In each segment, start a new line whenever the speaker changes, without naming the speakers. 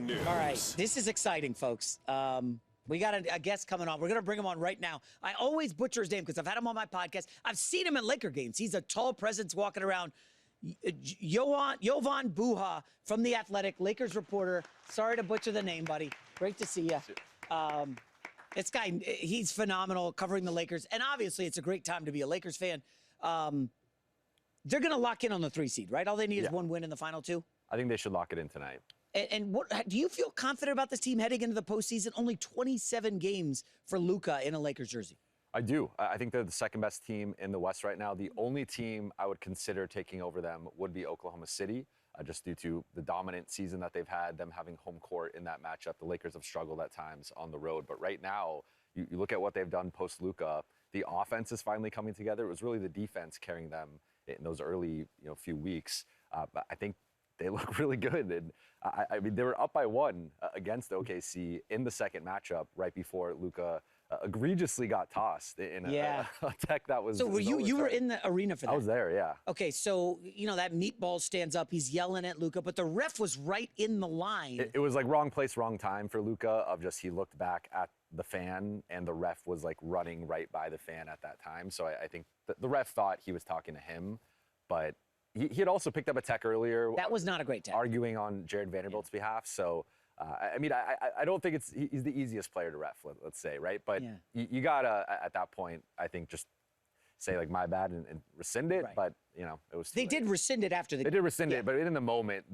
news.
All right, this is exciting, folks. We got a guest coming on. We're going to bring him on right now. I always butcher his name because I've had him on my podcast. I've seen him at Laker games. He's a tall presence walking around. Jovan Buha from The Athletic, Lakers reporter. Sorry to butcher the name, buddy. Great to see you. This guy, he's phenomenal covering the Lakers. And obviously, it's a great time to be a Lakers fan. They're going to lock in on the 3 seed, right? All they need is one win in the final 2?
I think they should lock it in tonight.
And what do you feel confident about this team heading into the postseason? Only 27 games for Luka in a Lakers jersey.
I do. I think they're the second best team in the West right now. The only team I would consider taking over them would be Oklahoma City, just due to the dominant season that they've had, them having home court in that matchup. The Lakers have struggled at times on the road. But right now, you look at what they've done post-Luka, the offense is finally coming together. It was really the defense carrying them in those early few weeks. But I think they look really good. And I mean, they were up by 1 against OKC in the second matchup right before Luka egregiously got tossed in a tech that was.
So were you were in the arena for that?
I was there, yeah.
Okay, so that meatball stands up. He's yelling at Luka, but the ref was right in the line.
It was like wrong place, wrong time for Luka. Of just he looked back at the fan, and the ref was like running right by the fan at that time. So I think the ref thought he was talking to him, but he had also picked up a tech earlier.
That was not a great tech.
Arguing on Jared Vanderbilt's behalf. So. I mean, I don't think he's the easiest player to ref, let's say, right? But you gotta, at that point, I think, just say, like, my bad and rescind it. Right. But, it was too late.
They did rescind it after the game.
They did rescind it, but in the moment,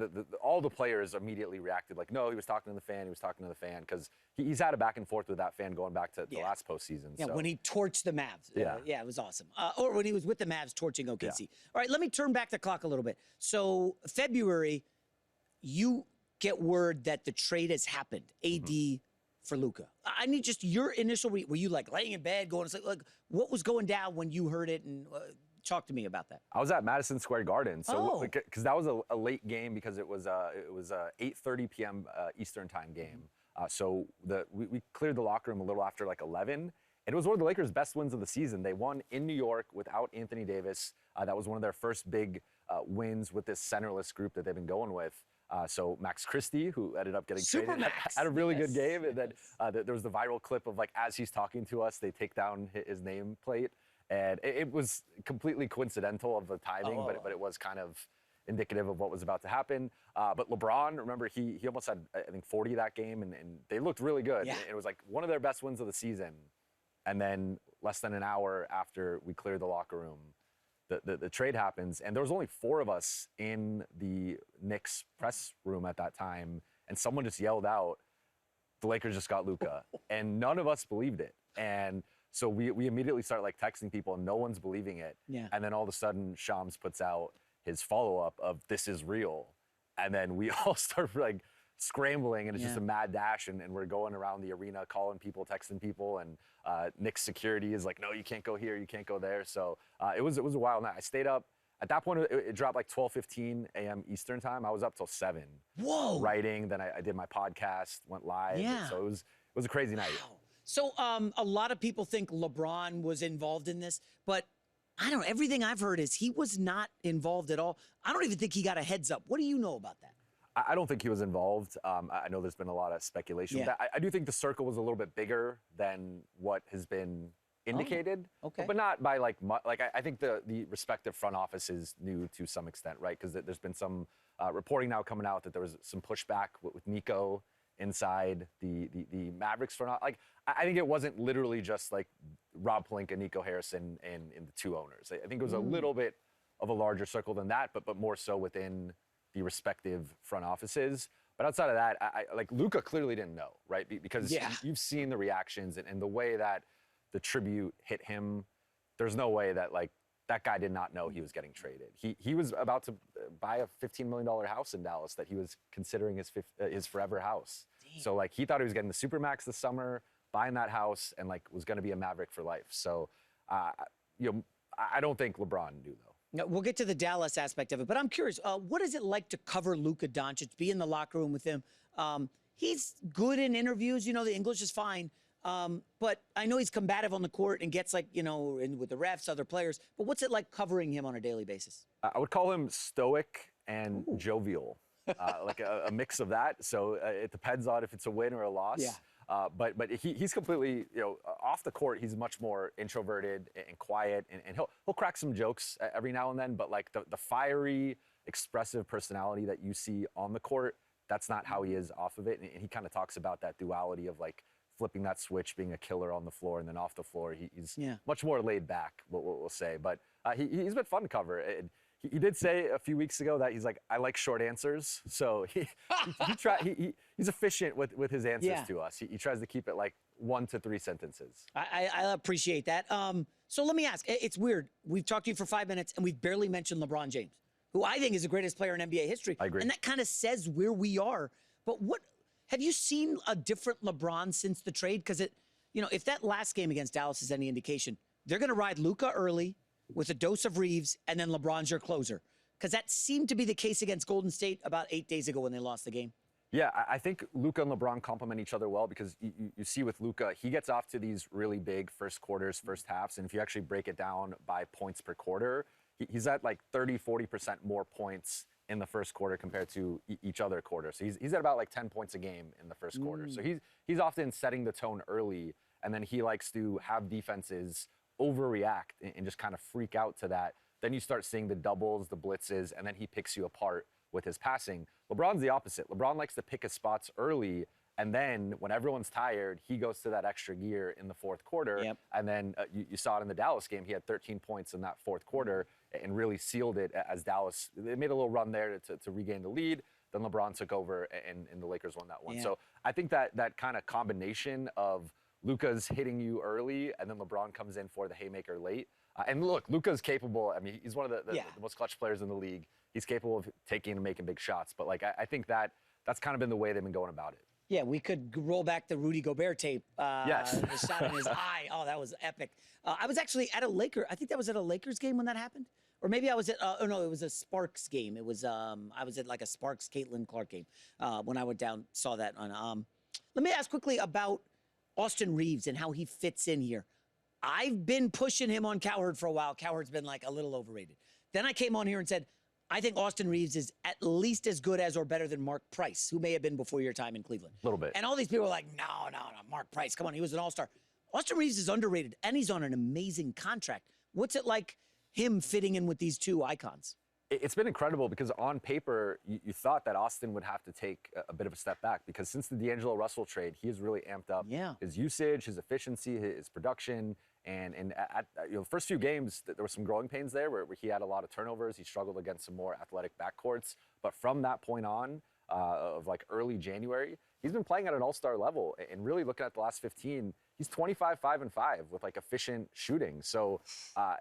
all the players immediately reacted like, no, he was talking to the fan, because he's had a back and forth with that fan going back to the last postseason.
Yeah,
so.
when he torched the Mavs. Yeah, it was awesome. Or when he was with the Mavs torching OKC.
Yeah.
All right, let me turn back the clock a little bit. So, February, you get word that the trade has happened, AD for Luka. I need just your initial read. Were you like laying in bed going, like what was going down when you heard it? And talk to me about that.
I was at Madison Square Garden, so because that was a late game because it was a 8:30 p.m. Eastern time game. So we cleared the locker room a little after like 11. And it was one of the Lakers' best wins of the season. They won in New York without Anthony Davis. That was one of their first big wins with this centerless group that they've been going with. So Max Christie, who ended up getting traded, had a really good game. And then there was the viral clip of, like, as he's talking to us, they take down his nameplate. And it was completely coincidental of the timing, but it was kind of indicative of what was about to happen. But LeBron, remember, he almost had, I think, 40 that game, and they looked really good.
Yeah.
It was like one of their best wins of the season. And then less than an hour after we cleared the locker room, the trade happens, and there was only 4 of us in the Knicks press room at that time, and someone just yelled out, the Lakers just got Luka, and none of us believed it. And so we immediately start like texting people, and no one's believing it.
Yeah.
And then all of a sudden, Shams puts out his follow-up of this is real, and then we all start like scrambling, and it's just a mad dash, and we're going around the arena calling people, texting people, and Knicks security is like, no, you can't go here, you can't go there. So it was a wild night. I stayed up. At that point, it dropped like 12:15 a.m. Eastern time. I was up till 7.
Whoa.
Writing. Then I did my podcast, went live.
Yeah.
So it was a crazy night.
Wow. So a lot of people think LeBron was involved in this, but I don't know. Everything I've heard is he was not involved at all. I don't even think he got a heads up. What do you know about that?
I don't think he was involved. I know there's been a lot of speculation.
Yeah.
I do think the circle was a little bit bigger than what has been indicated.
Oh, okay.
But not by like I think the respective front offices knew to some extent, right? Because there's been some reporting now coming out that there was some pushback with Nico inside the Mavericks front office. Like, I think it wasn't literally just like Rob Pelinka, Nico Harrison, and the 2 owners. I think it was a little bit of a larger circle than that, but more so within the respective front offices. But outside of that, I like Luka clearly didn't know, right? Because you've seen the reactions and the way that the tribute hit him. There's no way that like that guy did not know he was getting traded. He was about to buy a $15 million house in Dallas that he was considering his forever house. Damn. So like he thought he was getting the Supermax this summer, buying that house, and like was going to be a Maverick for life. So I don't think LeBron knew though.
No, we'll get to the Dallas aspect of it, but I'm curious, what is it like to cover Luka Doncic, be in the locker room with him? He's good in interviews, the English is fine, but I know he's combative on the court and gets like, in with the refs, other players, but what's it like covering him on a daily basis?
I would call him stoic and jovial. like a mix of that. So it depends on if it's a win or a loss.
Yeah.
But he's completely, off the court, he's much more introverted and quiet, and he'll crack some jokes every now and then. But like the fiery, expressive personality that you see on the court, that's not how he is off of it. And he kind of talks about that duality of like flipping that switch, being a killer on the floor, and then off the floor, he's much more laid back, we'll say. But he's been fun to cover. He did say a few weeks ago that he's like, I like short answers. So he's efficient with his answers to us. He tries to keep it like 1 to 3 sentences.
I appreciate that. So let me ask, it's weird. We've talked to you for 5 minutes and we've barely mentioned LeBron James, who I think is the greatest player in NBA history.
I agree.
And that kind of says where we are. But have you seen a different LeBron since the trade? Because if that last game against Dallas is any indication, they're going to ride Luka early with a dose of Reaves, and then LeBron's your closer. Because that seemed to be the case against Golden State about 8 days ago when they lost the game.
Yeah, I think Luka and LeBron complement each other well, because you see with Luka, he gets off to these really big first quarters, first halves, and if you actually break it down by points per quarter, he's at like 30-40% more points in the first quarter compared to each other quarter. So he's at about like 10 points a game in the first quarter. So he's often setting the tone early, and then he likes to have defenses overreact and just kind of freak out to that. Then you start seeing the doubles, the blitzes, and then he picks you apart with his passing. LeBron's the opposite. LeBron likes to pick his spots early, and then when everyone's tired, he goes to that extra gear in the fourth quarter.
Yep.
And then you saw it in the Dallas game. He had 13 points in that fourth quarter and really sealed it as Dallas. They made a little run there to regain the lead. Then LeBron took over, and the Lakers won that one.
Yeah.
So I think that kind of combination of Luka's hitting you early, and then LeBron comes in for the haymaker late. And look, Luka's capable. I mean, he's one of the most clutch players in the league. He's capable of taking and making big shots. But like, I think that's kind of been the way they've been going about it.
Yeah, we could roll back the Rudy Gobert tape.
Yes.
The shot in his eye. Oh, that was epic. I was actually at I think that was at a Lakers game when that happened. Or maybe I was at, no, it was a Sparks game. It was, I was at like a Sparks Caitlin Clark game when I went down, saw that on. Let me ask quickly about Austin Reaves and how he fits in here. I've been pushing him on Cowherd for a while. Cowherd's been like a little overrated. Then I came on here and said, I think Austin Reaves is at least as good as or better than Mark Price, who may have been before your time in Cleveland.
A little bit.
And all these people are like, no, Mark Price, come on, he was an all-star. Austin Reaves is underrated, and he's on an amazing contract. What's it like him fitting in with these two icons?
It's been incredible, because on paper, you thought that Austin would have to take a bit of a step back, because since the D'Angelo Russell trade, he has really amped up his usage, his efficiency, his production. And at the first few games, there were some growing pains there where he had a lot of turnovers. He struggled against some more athletic backcourts. But from that point on, of like early January, he's been playing at an all-star level. And really looking at the last 15, he's 25, 5, and 5 with like efficient shooting. So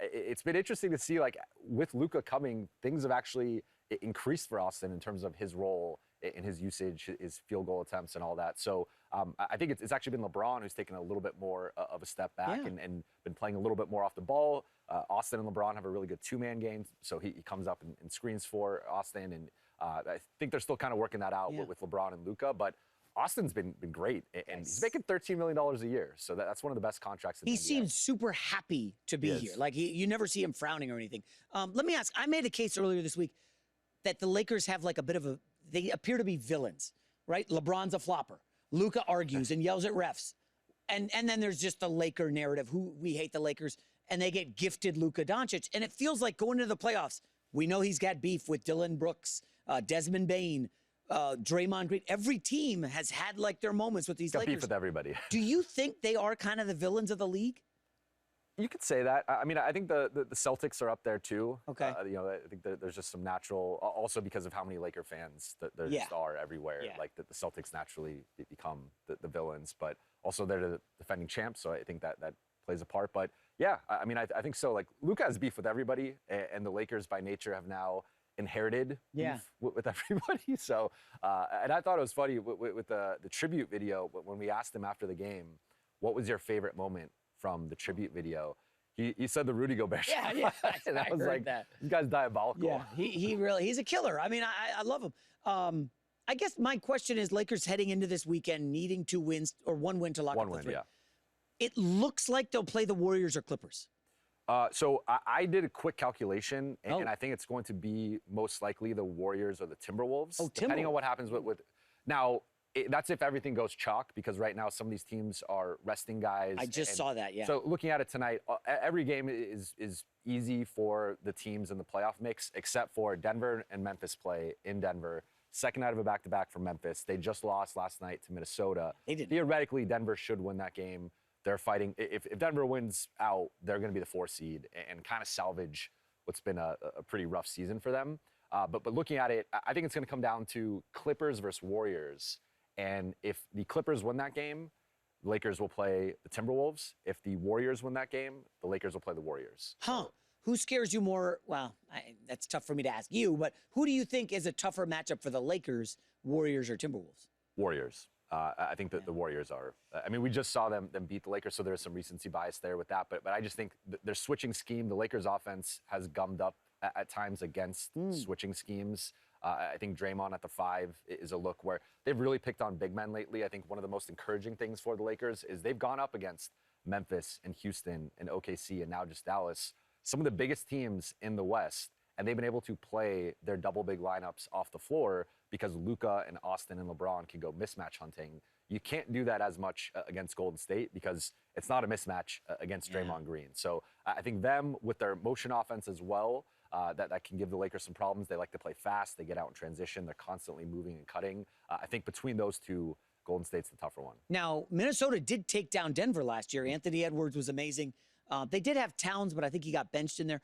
it's been interesting to see, like, with Luka coming, things have actually increased for Austin in terms of his role in his usage, his field goal attempts, and all that. So I think it's actually been LeBron who's taken a little bit more of a step back and been playing a little bit more off the ball. Austin and LeBron have a really good two-man game, so he comes up and screens for Austin. And I think they're still kind of working that out with LeBron and Luka. But Austin's been great, and he's making $13 million a year, so that's one of the best contracts in the NBA. He
seems super happy to be here. Like, you never see him frowning or anything. Let me ask, I made a case earlier this week that the Lakers have like a bit of they appear to be villains, right? LeBron's a flopper. Luka argues and yells at refs. And then there's just the Laker narrative, who we hate the Lakers, and they get gifted Luka Doncic. And it feels like going into the playoffs, we know he's got beef with Dylan Brooks, Desmond Bane, Draymond Green. Every team has had like their moments with these Lakers.
Beef with everybody.
Do you think they are kind of the villains of the league?
You could say that. I mean, I think the Celtics are up there too.
Okay.
I think there's just some natural, also because of how many Laker fans there just are everywhere. Like the Celtics naturally become the villains, but also they're the defending champs, so I think that plays a part. But yeah, I mean, I think so. Like, Luka has beef with everybody, and the Lakers by nature have now inherited beef with everybody. So, and I thought it was funny with the tribute video when we asked him after the game, what was your favorite moment from the tribute video? He said the Rudy Gobert shot.
Yeah.
And I was like, this guy's diabolical.
Yeah, he's a killer. I mean, I love him. I guess my question is, Lakers heading into this weekend needing 2 wins or 1 win to lock up the 3.
Yeah.
It looks like they'll play the Warriors or Clippers.
So I did a quick calculation, and,
Oh.
and I think it's going to be most likely the Warriors or the Timberwolves,
Oh,
depending on what
Timberwolves.
happens with now. That's if everything goes chalk, because right now some of these teams are resting guys.
I just saw that, yeah.
So looking at it tonight, every game is easy for the teams in the playoff mix, except for Denver and Memphis play in Denver. Second night of a back-to-back for Memphis. They just lost last night to Minnesota.
They did.
Theoretically, Denver should win that game. They're fighting. If Denver wins out, they're going to be the 4 seed and kind of salvage what's been a pretty rough season for them. But looking at it, I think it's going to come down to Clippers versus Warriors. And if the Clippers win that game, the Lakers will play the Timberwolves. If the Warriors win that game, the Lakers will play the Warriors.
Huh. Who scares you more? Well, that's tough for me to ask you, but who do you think is a tougher matchup for the Lakers, Warriors, or Timberwolves?
Warriors. I think that the Warriors are. I mean, we just saw them beat the Lakers, so there's some recency bias there with that. But I just think their switching scheme, the Lakers' offense has gummed up at times against switching schemes. I think Draymond at the 5 is a look where they've really picked on big men lately. I think one of the most encouraging things for the Lakers is they've gone up against Memphis and Houston and OKC and now just Dallas, some of the biggest teams in the West, and they've been able to play their double big lineups off the floor because Luka and Austin and LeBron can go mismatch hunting. You can't do that as much against Golden State because it's not a mismatch against Draymond Green. So I think them with their motion offense as well, that can give the Lakers some problems. They like to play fast. They get out in transition. They're constantly moving and cutting. I think between those two, Golden State's the tougher one.
Now, Minnesota did take down Denver last year. Anthony Edwards was amazing. They did have Towns, but I think he got benched in there.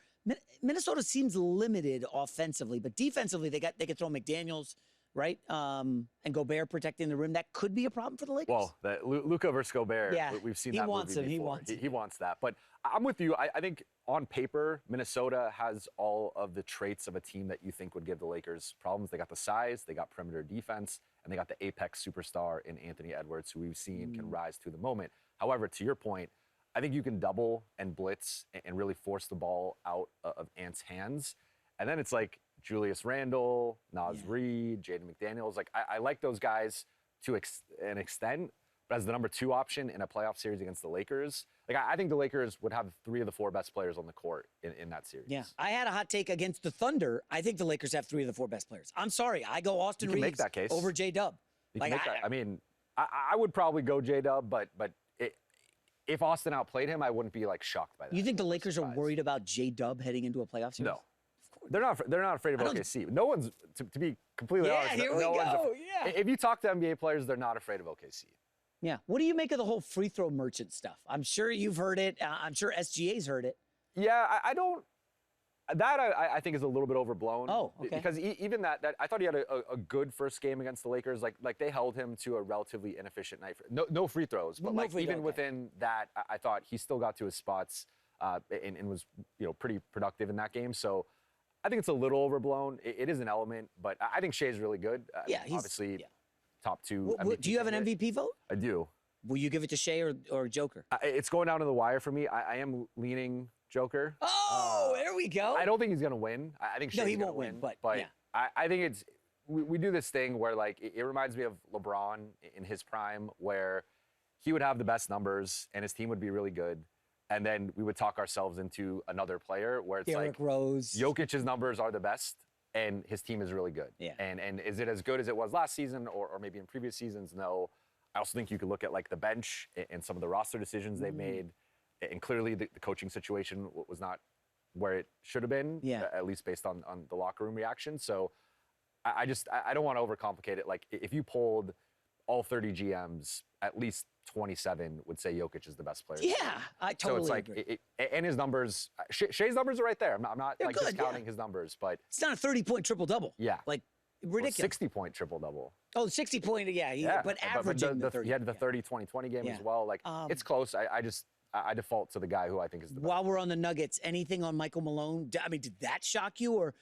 Minnesota seems limited offensively, but defensively, they could throw McDaniels, right? And Gobert protecting the rim. That could be a problem for the Lakers.
Well, Luka versus Gobert,
yeah,
we've seen
he
that
wants
movie
him.
before.
He
wants that. But I'm with you. I think on paper, Minnesota has all of the traits of a team that you think would give the Lakers problems. They got the size, they got perimeter defense, and they got the apex superstar in Anthony Edwards, who we've seen can rise to the moment. However, to your point, I think you can double and blitz and really force the ball out of Ant's hands. And then it's like Julius Randle, Naz Reid, Jaden McDaniels. Like, I like those guys to an extent, but as the number 2 option in a playoff series against the Lakers, like I think the Lakers would have 3 of the 4 best players on the court in that series.
Yeah, I had a hot take against the Thunder. I think the Lakers have 3 of the 4 best players. I'm sorry, I go Austin Reaves
make that case.
over J-Dub.
I mean, I would probably go J-Dub, but if Austin outplayed him, I wouldn't be like shocked by that.
You think the Lakers are worried about J-Dub heading into a playoff series?
No. They're not afraid of OKC. No one's, to be completely honest.
Here we go.
If you talk to NBA players, they're not afraid of OKC.
Yeah. What do you make of the whole free throw merchant stuff? I'm sure you've heard it. I'm sure SGA's heard it.
Yeah, I don't. That I think is a little bit overblown.
Oh, okay.
Because even that I thought he had a good first game against the Lakers. Like they held him to a relatively inefficient night. No free throws, but even within that, I thought he still got to his spots and was pretty productive in that game. So I think it's a little overblown. It is an element, but I think Shea's really good.
Yeah, he's
obviously top 2.
Do you have an MVP vote?
I do.
Will you give it to Shea or Joker?
It's going down to the wire for me. I am leaning Joker.
Oh, there we go.
I don't think he's going to win. I think Shea's going to win.
But yeah.
I think it's we do this thing where like it reminds me of LeBron in his prime, where he would have the best numbers and his team would be really good. And then we would talk ourselves into another player where it's
Derrick Rose.
Jokic's numbers are the best and his team is really good.
Yeah.
And is it as good as it was last season or maybe in previous seasons? No. I also think you could look at like the bench and some of the roster decisions they've made. And clearly the coaching situation was not where it should have been, at least based on the locker room reaction. So I don't want to overcomplicate it. Like if you polled all 30 GMs, at least 27 would say Jokic is the best player.
Yeah, I totally
agree. And his numbers, Shea's numbers are right there. I'm not like discounting his numbers, but
it's not a 30-point triple-double.
Yeah.
Like ridiculous.
60-point triple-double.
Oh, 60-point, but averaging the 30.
He had the 30-20-20 game as well. Like it's close. I default to the guy who I think is the best.
While we're on the Nuggets, anything on Michael Malone? I mean, did that shock you or?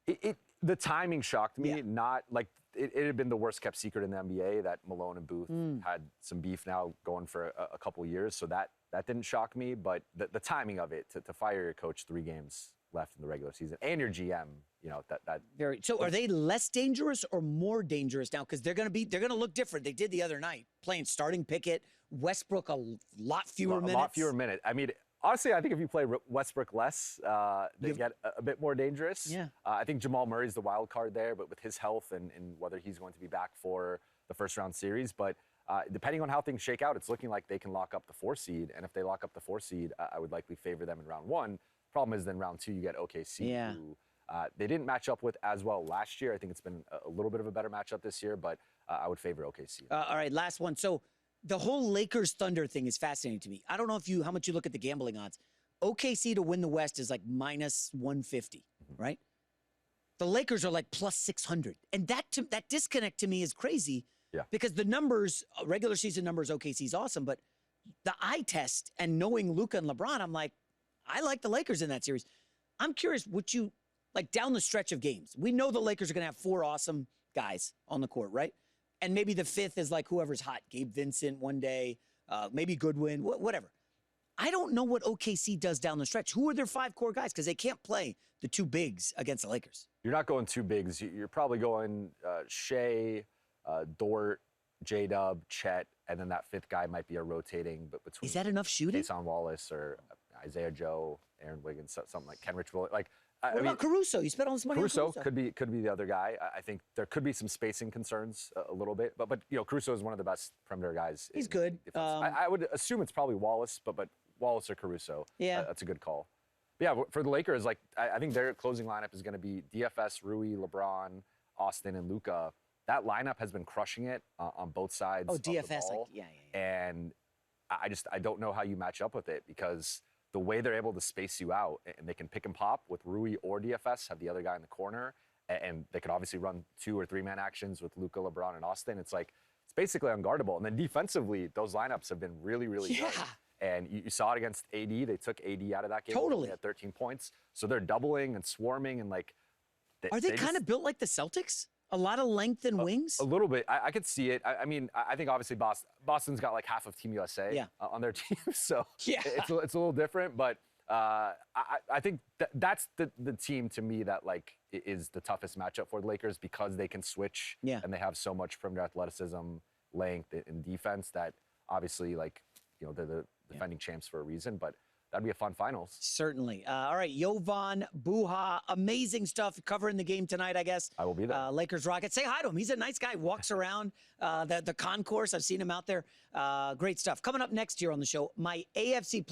The timing shocked me. Not like it had been the worst kept secret in the NBA that Malone and Booth had some beef now going for a couple years. So that didn't shock me. But the timing of it to fire your coach 3 games left in the regular season and your GM, that
very. So are they less dangerous or more dangerous now? Because they're going to look different. They did the other night, playing starting Pickett, Westbrook a lot fewer minutes.
A lot fewer minutes. I mean, Honestly, I think if you play Westbrook less, they get a bit more dangerous.
Yeah.
I think Jamal Murray's the wild card there, but with his health and whether he's going to be back for the first round series. But depending on how things shake out, it's looking like they can lock up the 4 seed. And if they lock up the 4 seed, I would likely favor them in round 1. Problem is then round 2, you get OKC, who they didn't match up with as well last year. I think it's been a little bit of a better matchup this year, but I would favor OKC.
All right, last one. So the whole Lakers Thunder thing is fascinating to me. I don't know how much you look at the gambling odds. OKC to win the West is like minus 150, right? The Lakers are like plus 600. And that disconnect to me is crazy because the numbers, regular season numbers, OKC is awesome, but the eye test and knowing Luka and LeBron, I'm like, I like the Lakers in that series. I'm curious, would you, like down the stretch of games, we know the Lakers are going to have 4 awesome guys on the court, right? And maybe the 5th is like whoever's hot. Gabe Vincent one day, maybe Goodwin, whatever. I don't know what OKC does down the stretch. Who are their 5 core guys? Because they can't play the 2 bigs against the Lakers.
You're not going 2 bigs. You're probably going Shea, Dort, J-Dub, Chet, and then that 5th guy might be a rotating. But between
is that enough shooting?
Jason Wallace or Isaiah Joe, Aaron Wiggins, something like Kenrich. Like,
what about Caruso? You spent all this money on Caruso.
Could be the other guy. I think there could be some spacing concerns a little bit, but you know, Caruso is one of the best perimeter guys.
He's good.
I would assume it's probably Wallace, but Wallace or Caruso.
Yeah,
that's a good call. But yeah, for the Lakers, like I think their closing lineup is going to be DFS, Rui, LeBron, Austin, and Luka. That lineup has been crushing it on both sides.
Oh,
of the
DFS,
ball.
like
And I don't know how you match up with it because the way they're able to space you out, and they can pick and pop with Rui or DFS, have the other guy in the corner, and they could obviously run 2 or 3 man actions with Luka, LeBron, and Austin. It's basically unguardable. And then defensively, those lineups have been really, really good. And you saw it against AD. They took AD out of that game.
Totally.
At 13 points. So they're doubling and swarming and like.
Are they kind of built like the Celtics? A lot of length and wings?
A little bit. I could see it. I mean, I think obviously Boston's got like half of Team USA on their team. So it's a little different. But I think that's the team to me that like is the toughest matchup for the Lakers because they can switch and they have so much perimeter athleticism, length, and defense that obviously like, you know, they're the defending champs for a reason. But that'd be a fun finals.
Certainly. All right, Jovan Buha, amazing stuff covering the game tonight, I guess.
I will be there.
Lakers Rockets. Say hi to him. He's a nice guy. Walks around the concourse. I've seen him out there. Great stuff. Coming up next year on the show, my AFC play.